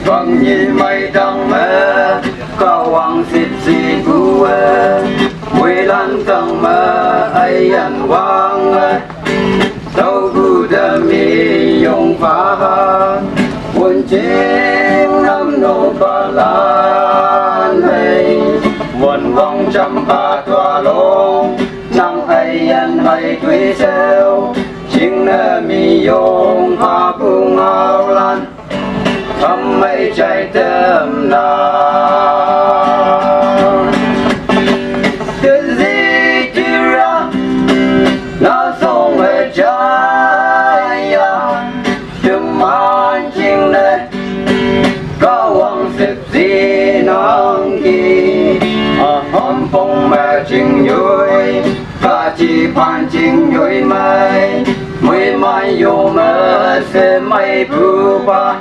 Vâng như mây trăng mơ có hoàng xịt xì cú mùi lan trăng mơ ấy anh quang đâu cú đơ mi yong phá buồn chén năm nô ba lan hay buồn vong trăm ba tòa lông nắng ấy anh hay tuy seo chính nơ mi yong phá cung ao lan thầm mây trái tâm nào từ gì chỉ ra nó sống ở trái chừng man chừng này có hoàng xếp gì nong kỳ hôm phong mẹ chừng vui và chỉ phan chừng vui mây mây mai vô mơ sẽ mây bù ba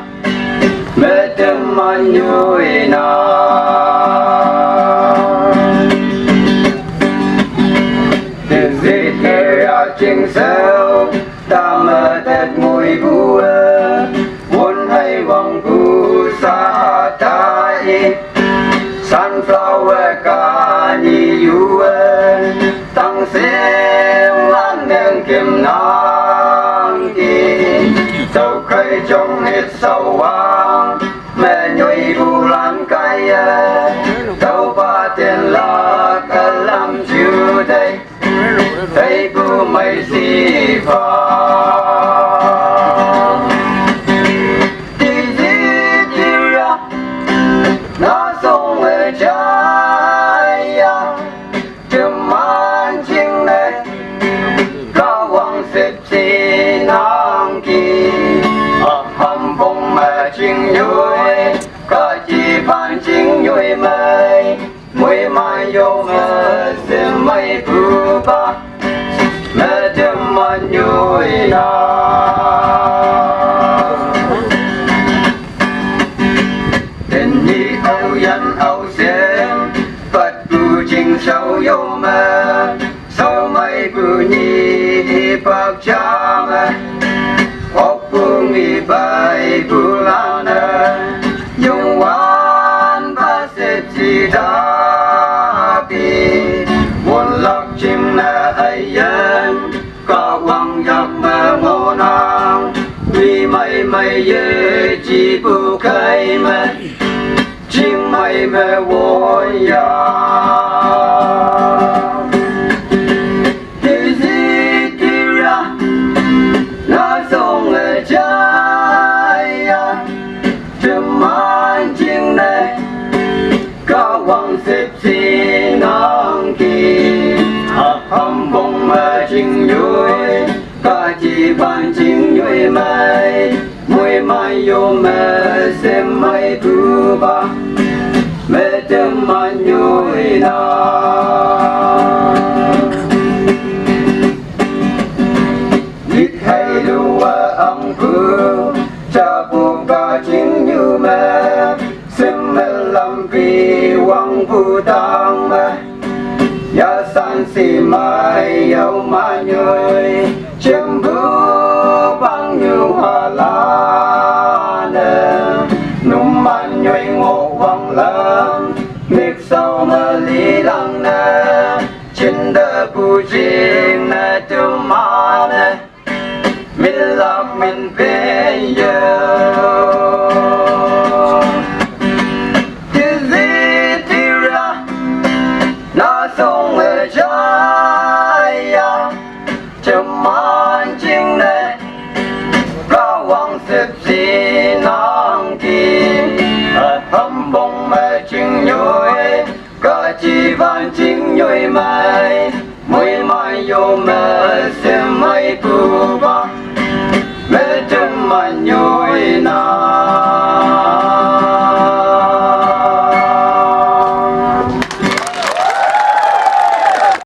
mẹ tâm man vui nào từ gì thế ra chừng sao ta mơ tết mùi bùa muốn hay vòng bù sa tai sunflower ca ni yu tăng xem lan đen kim nang kỳ dâu cây trong hết sâu vàng mẹ nhồi bù lan cây dâu ba tiền là cả làm chiều đây thấy bù mây xì phà nó sống ở trái chừng man chừng này có hoàng xếp xì nang kỳ hầm phong mẹ chừng vui có chỉ phan chừng vui mây mùi mai vô mơ xem mây bù ba mẹ tâm man vui nào tình nhi âu dân âu xem phật bù trình sâu vô mơ sâu mây bù nhi bạc trang ốc bù nghi bay bù lan dùng quan ba xếp chi đá bì buồn lọc chim nè ấy dân có quăng giặc mơ ngô nàng vì mây mây dê chi bù cây mê chim mây mê vô ya thì gì thì ra nó sống ở trái chim man chim này có hoàng xếp xì nang kỳ hầm bông mơ chim vui có chỉ phan chim vui mây mùi mai vô mơ xem mây bù ba mẹ tâm man vui nào biết hay lúa ông phương cha bù ca chính như mẹ xem mẹ làm vì hoàng bù tăng mẹ ya san si mai yêu ma nhơi chiêm bù băng như hoa lan nung man nhơi ngộ vang lăng miệt sâu mơ lý lăng trên đời bù riêng tu ma mình lạc mình về nó sống ở trái chừng man chừng này có hoàng xếp xì nang kỳ hầm bông mẹ chừng nhồi có chỉ phan chừng nhồi mây mùi mai vô mẹ xem mây bù ba mẹ chừng man nhồi nào